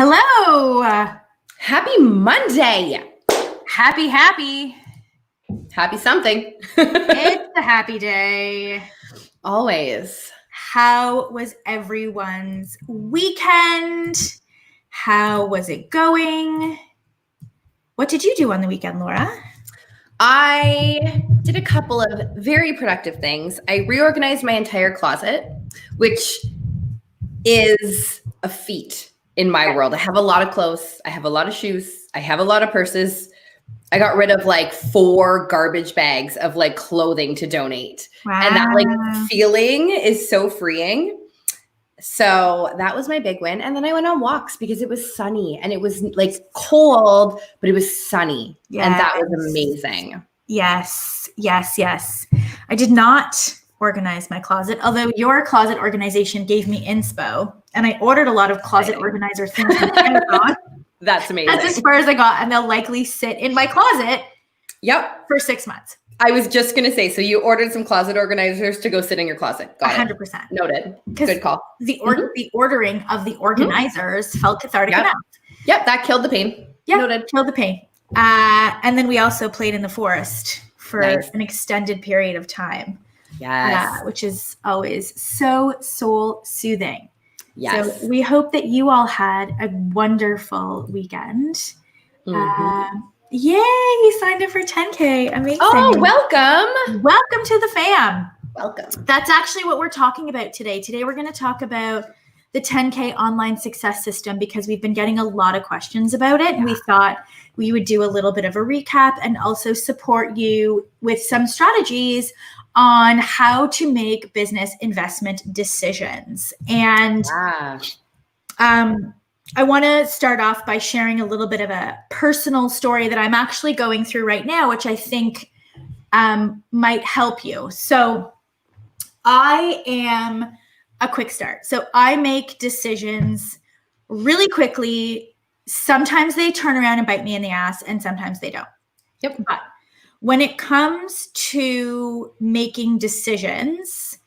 Hello. Happy Monday. Happy. Happy something. It's a happy day. Always. How was everyone's weekend? How was it going? What did you do on the weekend, Laura? I did a couple of very productive things. I reorganized my entire closet, which is a feat in my world. I have a lot of clothes. I have a lot of shoes. I have a lot of purses. I got rid of like 4 garbage bags of like clothing to donate. Wow. And that like feeling is so freeing. So that was my big win. And then I went on walks because it was sunny and it was like cold, but it was sunny. Yes. And that was amazing. Yes. I did not organize my closet, although your closet organization gave me inspo. And I ordered a lot of closet organizer things from Amazon. That's amazing. That's as far as I got, and they'll likely sit in my closet. Yep. For 6 months. I was just going to say, so you ordered some closet organizers to go sit in your closet. Got 100%. it. Noted. Good call. The ordering of the organizers felt cathartic enough. Yep, that killed the pain. Yeah, noted. Killed the pain. And then we also played in the forest for an extended period of time. Yes. Which is always so soul soothing. Yes. So we hope that you all had a wonderful weekend. Yay, you signed up for 10K. Amazing. Oh, welcome. Welcome to the fam. Welcome. That's actually what we're talking about today. Today, we're going to talk about the 10K online success system because we've been getting a lot of questions about it. And we thought we would do a little bit of a recap and also support you with some strategies on how to make business investment decisions. And I want to start off by sharing a little bit of a personal story that I'm actually going through right now, which I think might help you. So I am a quick start. So I make decisions really quickly. Sometimes they turn around and bite me in the ass, and sometimes they don't. Yep. But when it comes to making decisions,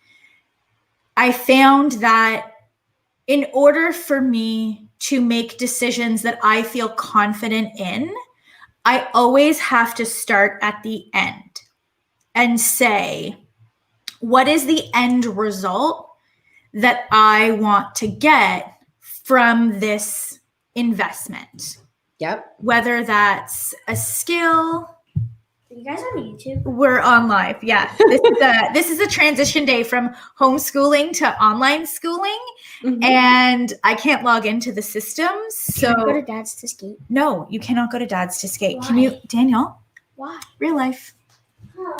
I found that in order for me to make decisions that I feel confident in, I always have to start at the end and say, what is the end result that I want to get from this investment? Yep. Whether that's a skill. Are you guys on YouTube? We're on live. Yeah. This is a transition day from homeschooling to online schooling. And I can't log into the system. So Can I go to Dad's to skate? No, you cannot go to Dad's to skate. Why? Can you, Daniel? Why? Real life. Oh,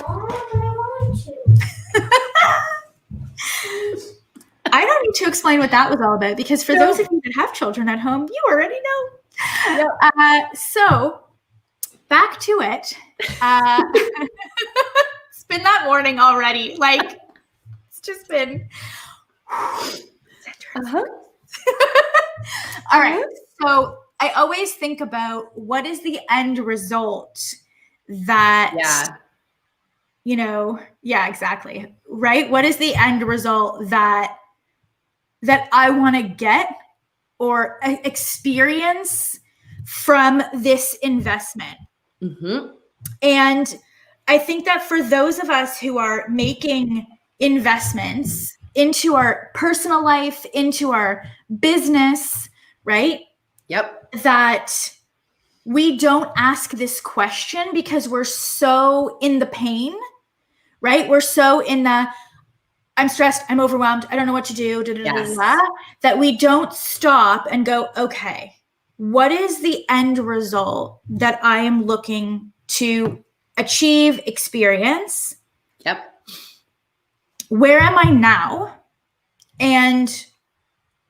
but I want to. I don't need to explain what that was all about because for those of you that have children at home, you already know. Yep. So back to it. It's been that morning already. Like it's just been. All right. So I always think about what is the end result that, exactly. Right. What is the end result that I want to get or experience from this investment? And I think that for those of us who are making investments into our personal life, into our business, right? Yep. That we don't ask this question because we're so in the pain, right? We're so in the, I'm stressed, I'm overwhelmed, I don't know what to do, that we don't stop and go, okay, what is the end result that I am looking to achieve, experience? Yep. Where am I now? And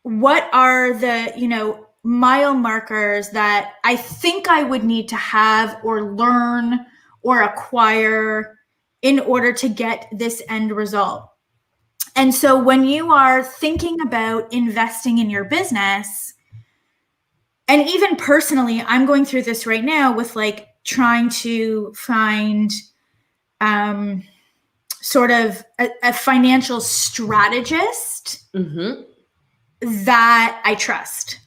what are the, mile markers that I think I would need to have or learn or acquire in order to get this end result? And so when you are thinking about investing in your business, and even personally, I'm going through this right now with like trying to find sort of a financial strategist that I trust,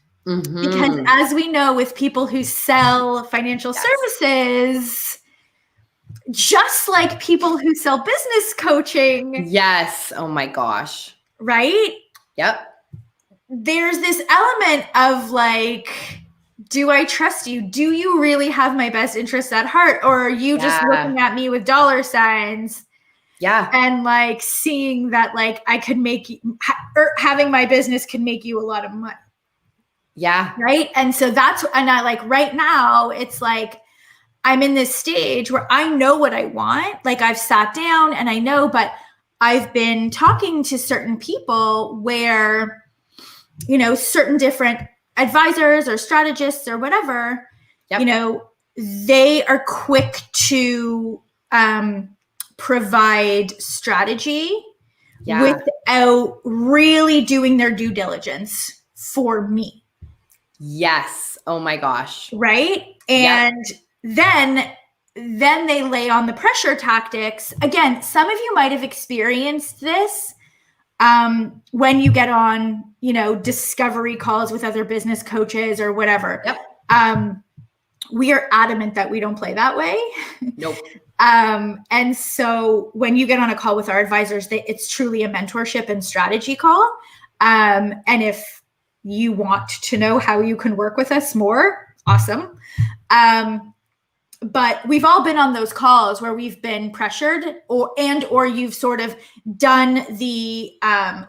Because as we know, with people who sell financial services, just like people who sell business coaching. Yes. Oh my gosh. Right? Yep. There's this element of like, do I trust you? Do you really have my best interests at heart? Or are you just looking at me with dollar signs? Yeah. And like seeing that like I could make you, having my business can make you a lot of money. Yeah. Right. And so and I like right now, it's like, I'm in this stage where I know what I want. Like I've sat down and I know, but I've been talking to certain people where, certain different advisors or strategists or whatever, they are quick to provide strategy without really doing their due diligence for me. Yes. Oh my gosh. Right. And then they lay on the pressure tactics. Again, some of you might have experienced this when you get on, discovery calls with other business coaches or whatever. Yep. We are adamant that we don't play that way. Nope. And so when you get on a call with our advisors, it's truly a mentorship and strategy call. And if you want to know how you can work with us more, awesome. But we've all been on those calls where we've been pressured or you've sort of done the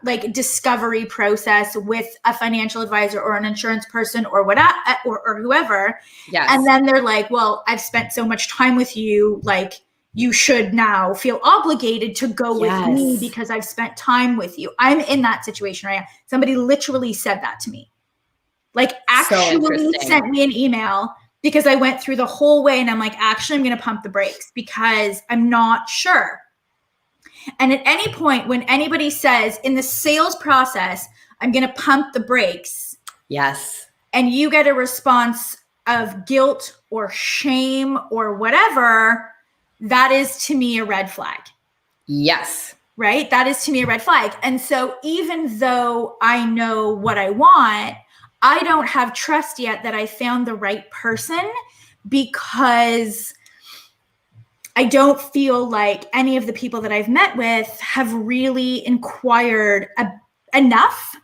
like discovery process with a financial advisor or an insurance person or whatever, or whoever. Yes. And then they're like, well, I've spent so much time with you. Like you should now feel obligated to go with me because I've spent time with you. I'm in that situation right now. Somebody literally said that to me. Like actually sent me an email because I went through the whole way and I'm like, actually, I'm going to pump the brakes because I'm not sure. And at any point when anybody says in the sales process, I'm going to pump the brakes. Yes. And you get a response of guilt or shame or whatever, that is to me a red flag. Yes. Right? That is to me a red flag. And so even though I know what I want, I don't have trust yet that I found the right person because I don't feel like any of the people that I've met with have really inquired enough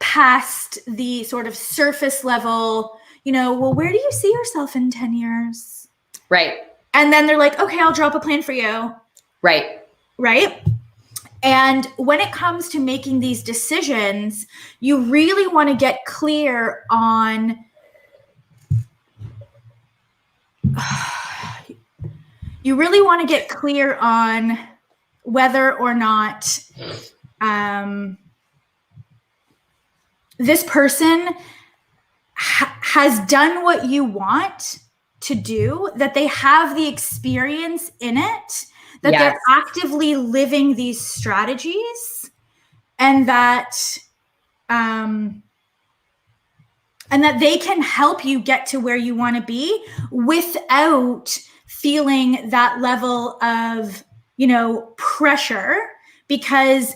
past the sort of surface level, well, where do you see yourself in 10 years? Right. And then they're like, okay, I'll drop a plan for you. Right. Right. And when it comes to making these decisions, you really want to get clear on whether or not this person has done what you want to do, that they have the experience in it, that they're actively living these strategies, and that they can help you get to where you want to be without feeling that level of, pressure, because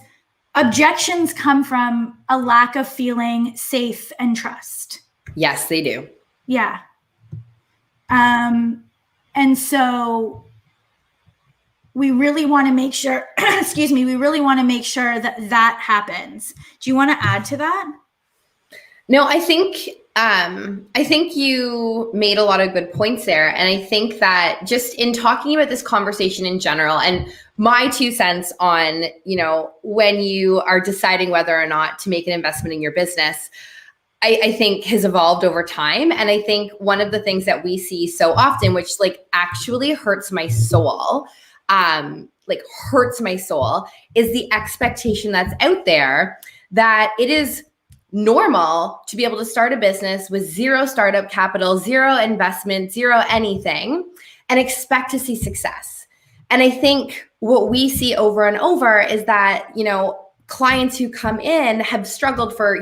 objections come from a lack of feeling safe and trust. Yes, they do. Yeah. And so we really want to make sure, we really want to make sure that happens. Do you want to add to that? No, I think you made a lot of good points there. And I think that just in talking about this conversation in general, and my 2 cents on, when you are deciding whether or not to make an investment in your business, I think has evolved over time. And I think one of the things that we see so often, which actually hurts my soul, is the expectation that's out there that it is normal to be able to start a business with zero startup capital, zero investment, zero anything, and expect to see success. And I think what we see over and over is that, clients who come in have struggled for,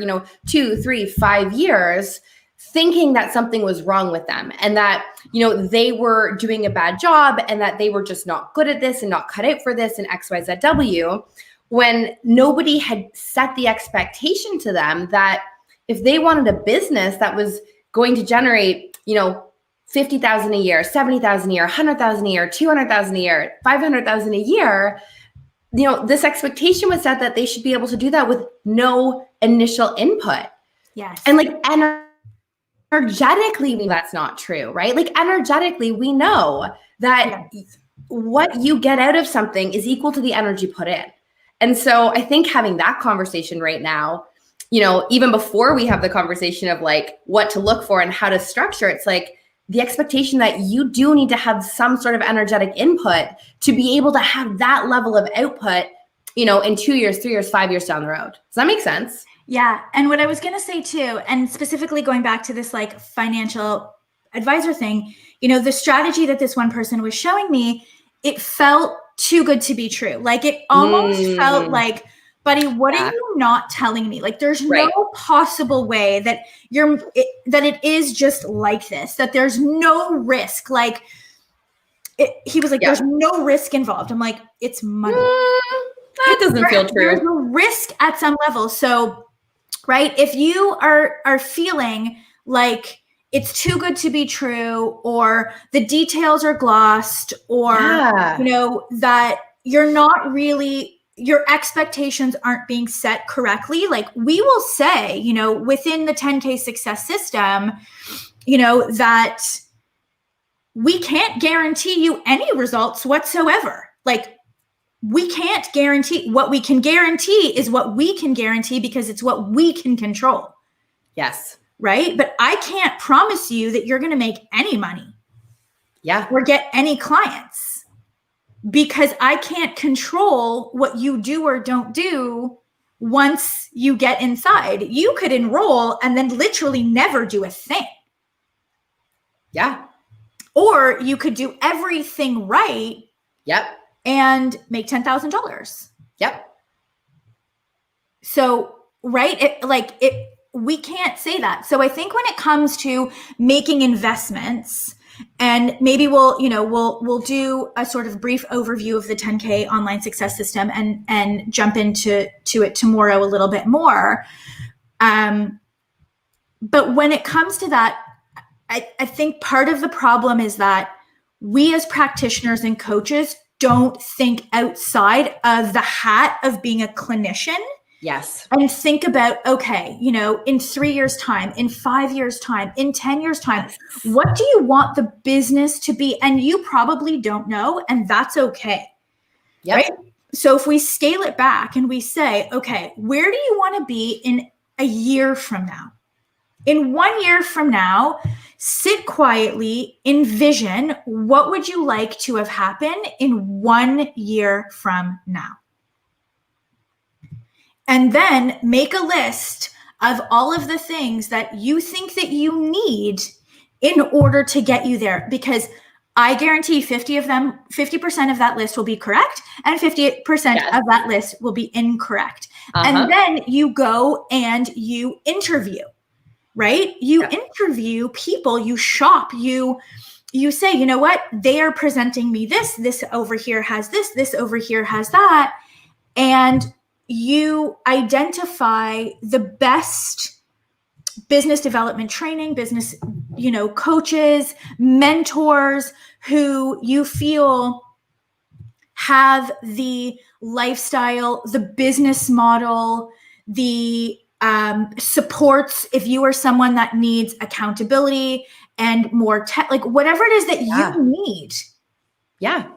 2, 3, 5 years, thinking that something was wrong with them and that, they were doing a bad job and that they were just not good at this and not cut out for this and XYZW, when nobody had set the expectation to them that, if they wanted a business that was going to generate, you know, 50,000 a year, 70,000 a year, 100,000 a year, 200,000 a year, 500,000 a year, you know, this expectation was set that they should be able to do that with no initial input. Yes. And like energetically, that's not true, right? Like energetically, we know that what you get out of something is equal to the energy put in. And so I think having that conversation right now, you know, even before we have the conversation of like what to look for and how to structure, it's like the expectation that you do need to have some sort of energetic input to be able to have that level of output, you know, in 2 years, 3 years, 5 years down the road. Does that make sense? Yeah. And what I was going to say too, and specifically going back to this like financial advisor thing, you know, the strategy that this one person was showing me, it felt too good to be true. Like it almost felt like, buddy, what are you not telling me? Like there's no possible way that that it is just like this, that there's no risk. Like he was like, there's no risk involved. I'm like, it's money. That doesn't feel true. There's a risk at some level. So, right, if you are feeling like it's too good to be true, or the details are glossed, or you know, that you're not really, your expectations aren't being set correctly, like we will say, you know, within the 10K success system, you know, that we can't guarantee you any results whatsoever. Like we can't guarantee. What we can guarantee is what we can guarantee, because it's what we can control. Yes. Right? But I can't promise you that you're going to make any money. Yeah. Or get any clients, because I can't control what you do or don't do once you get inside. You could enroll and then literally never do a thing. Yeah. Or you could do everything right. Yep. And make $10,000. Yep. So, right? We can't say that. So I think when it comes to making investments, and maybe we'll do a sort of brief overview of the 10K online success system and jump into it tomorrow a little bit more. But when it comes to that, I think part of the problem is that we as practitioners and coaches don't think outside of the hat of being a clinician. Yes. And think about, okay, you know, in 3 years' time, in 5 years' time, in 10 years' time, what do you want the business to be? And you probably don't know, and that's okay. Yep. Right? So if we scale it back and we say, okay, where do you want to be in a year from now? In 1 year from now, sit quietly, envision what would you like to have happen in 1 year from now? And then make a list of all of the things that you think that you need in order to get you there. Because I guarantee 50% of that list will be correct, and 50% of that list will be incorrect. And then you go and you interview, right? You interview people, you shop, you say, you know what? They are presenting me this over here has this over here has that. And you identify the best business development training, business, you know, coaches, mentors who you feel have the lifestyle, the business model, the supports if you are someone that needs accountability and more like whatever it is that you need. Yeah.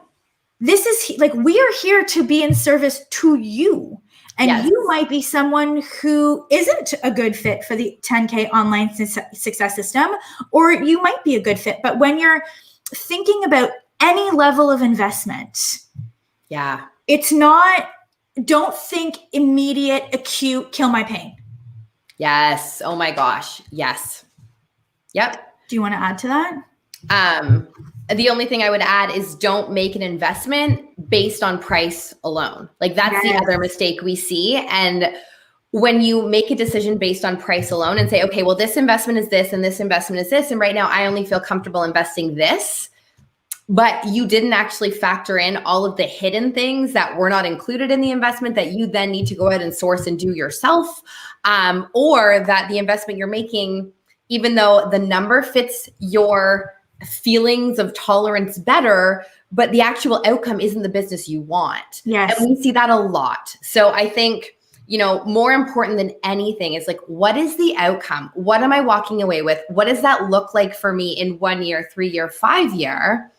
This is like, we are here to be in service to you. And you might be someone who isn't a good fit for the 10K online success system, or you might be a good fit. But when you're thinking about any level of investment, it's not, don't think immediate, acute, kill my pain. Yes. Oh my gosh. Yes. Yep. Do you want to add to that? The only thing I would add is don't make an investment based on price alone. Like that's the other mistake we see. And when you make a decision based on price alone and say, okay, well, this investment is this and this investment is this, and right now I only feel comfortable investing this, but you didn't actually factor in all of the hidden things that were not included in the investment that you then need to go ahead and source and do yourself, or that the investment you're making, even though the number fits your feelings of tolerance better, but the actual outcome isn't the business you want. Yes. And we see that a lot. So I think, more important than anything is like, what is the outcome? What am I walking away with? What does that look like for me in 1 year, 3 year, 5 year?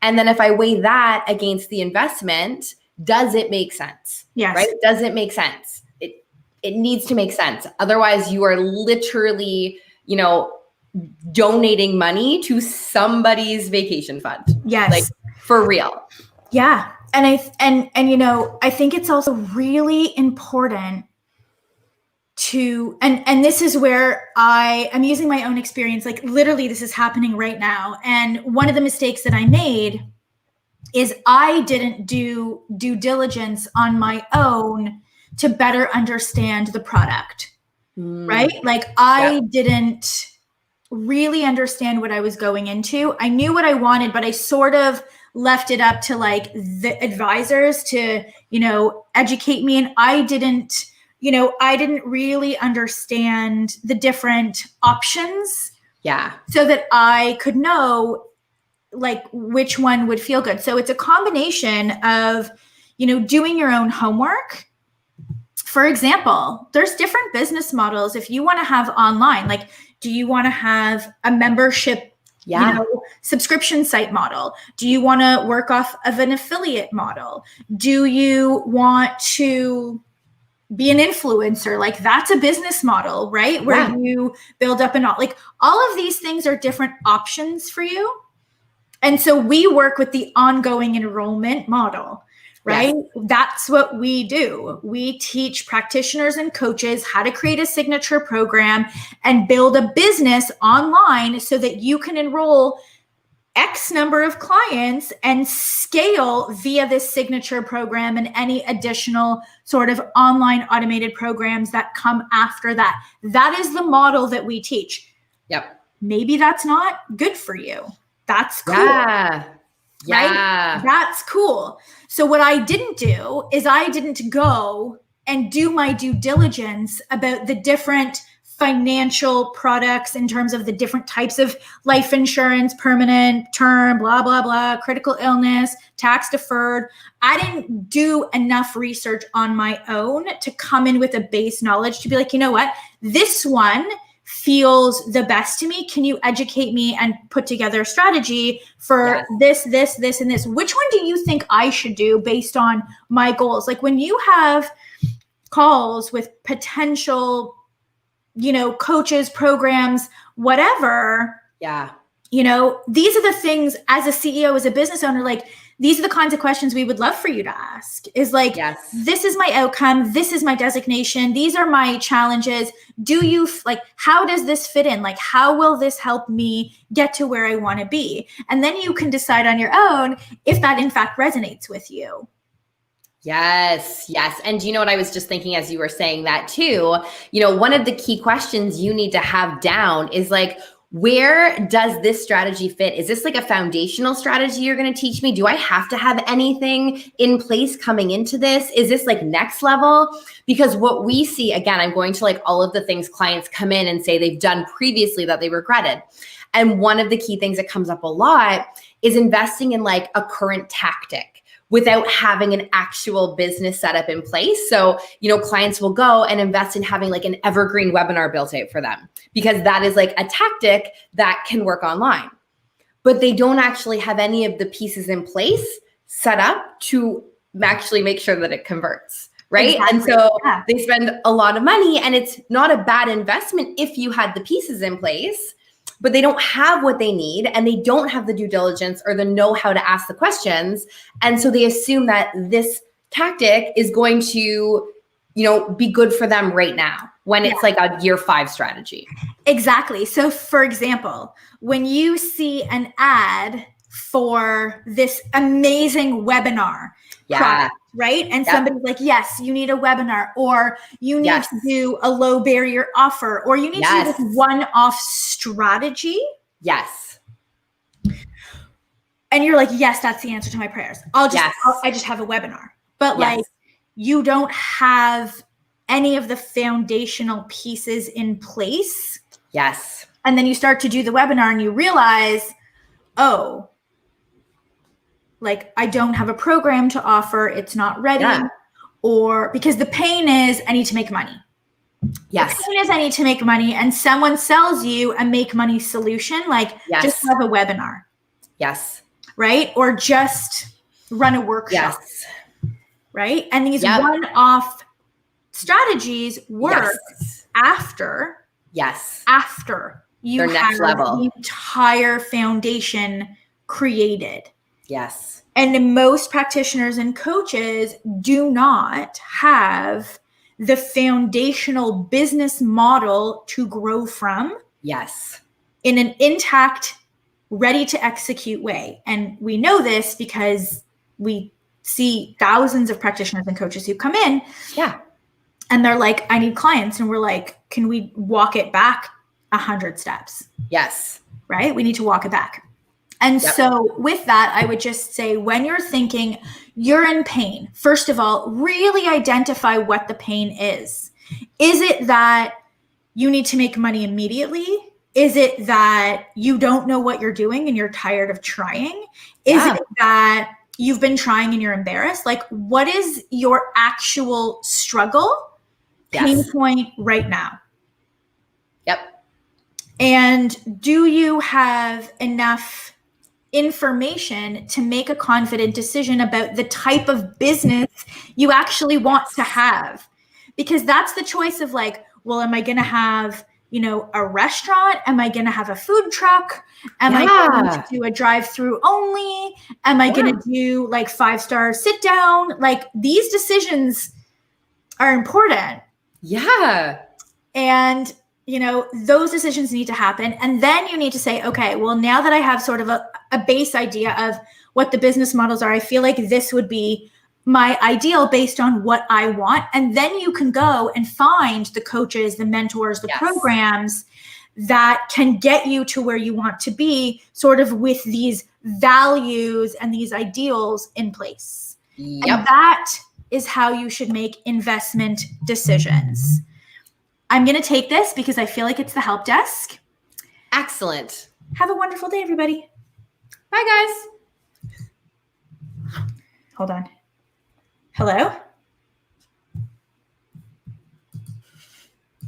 And then if I weigh that against the investment, does it make sense? Yes. Right? Does it make sense? It needs to make sense. Otherwise, you are literally, donating money to somebody's vacation fund. Yes. Like for real. Yeah. And I think it's also really important to, and this is where I am using my own experience, like literally this is happening right now. And one of the mistakes that I made is I didn't do due diligence on my own to better understand the product, right? Like I didn't really understand what I was going into. I knew what I wanted, but I sort of left it up to like the advisors to, educate me. And I didn't really understand the different options. Yeah. So that I could know like which one would feel good. So it's a combination of, doing your own homework. For example, there's different business models. If you want to have online, like, do you want to have a membership, subscription site model? Do you want to work off of an affiliate model? Do you want to be an influencer? Like that's a business model, right? Where you build up like all of these things are different options for you. And so we work with the ongoing enrollment model, right? Yes. That's what we do. We teach practitioners and coaches how to create a signature program and build a business online so that you can enroll X number of clients and scale via this signature program and any additional sort of online automated programs that come after that. That is the model that we teach. Yep. Maybe that's not good for you. That's cool. Yeah. Right? That's cool. So what I didn't do is I didn't go and do my due diligence about the different financial products in terms of the different types of life insurance, permanent, term, blah, blah, blah, critical illness, tax deferred. I didn't do enough research on my own to come in with a base knowledge to be like, you know what, this one feels the best to me. Can you educate me and put together a strategy for this, and this? Which one do you think I should do based on my goals? Like when you have calls with potential, coaches, programs, whatever. Yeah. These are the things as a CEO, as a business owner, like these are the kinds of questions we would love for you to ask is like, this is my outcome. This is my designation. These are my challenges. Do you how does this fit in? Like, how will this help me get to where I want to be? And then you can decide on your own if that in fact resonates with you. Yes. And do you know what I was just thinking as you were saying that too? One of the key questions you need to have down is like, where does this strategy fit? Is this like a foundational strategy you're going to teach me? Do I have to have anything in place coming into this? Is this like next level? Because what we see, again, I'm going to like all of the things clients come in and say they've done previously that they regretted. And one of the key things that comes up a lot is investing in like a current tactic without having an actual business setup in place. So, clients will go and invest in having like an evergreen webinar built out for them because that is like a tactic that can work online. But they don't actually have any of the pieces in place set up to actually make sure that it converts, right? Exactly. And so they spend a lot of money and it's not a bad investment if you had the pieces in place, but they don't have what they need and they don't have the due diligence or the know-how to ask the questions. And so they assume that this tactic is going to, be good for them right now when it's like a year 5 strategy. Exactly. So for example, when you see an ad for this amazing webinar product, right? And somebody's like, yes, you need a webinar, or you need to do a low barrier offer, or you need to do this one-off strategy. Yes. and you're like, yes, that's the answer to my prayers. Yes. I just have a webinar. But Yes. like, you don't have any of the foundational pieces in place. Yes. And then you start to do the webinar and you realize, oh, like I don't have a program to offer. It's not ready. Yeah. Or because the pain is I need to make money. Yes. The pain is I need to make money, and someone sells you a make money solution, like just have a webinar. Yes. Right? Or just run a workshop. Yes. Right? And these one-off strategies work after you have the entire foundation created. Yes. And most practitioners and coaches do not have the foundational business model to grow from. Yes. In an intact, ready to execute way. And we know this because we see thousands of practitioners and coaches who come in. Yeah. And they're like, I need clients. And we're like, can we walk it back 100 steps? Yes. Right? We need to walk it back. And so with that, I would just say, when you're thinking you're in pain, first of all, really identify what the pain is. Is it that you need to make money immediately? Is it that you don't know what you're doing and you're tired of trying? Is it that you've been trying and you're embarrassed? Like, what is your actual struggle pain point right now? Yep. And do you have enough information to make a confident decision about the type of business you actually want to have? Because that's the choice of like, well, am I going to have, a restaurant? Am I going to have a food truck? Am I going to do a drive-through only? Am I going to do like 5-star sit down? Like, these decisions are important. Yeah. And those decisions need to happen. And then you need to say, okay, well, now that I have sort of a base idea of what the business models are, I feel like this would be my ideal based on what I want. And then you can go and find the coaches, the mentors, the programs that can get you to where you want to be, sort of with these values and these ideals in place. Yep. And that is how you should make investment decisions. I'm going to take this because I feel like it's the help desk. Excellent. Have a wonderful day, everybody. Bye, guys. Hold on. Hello?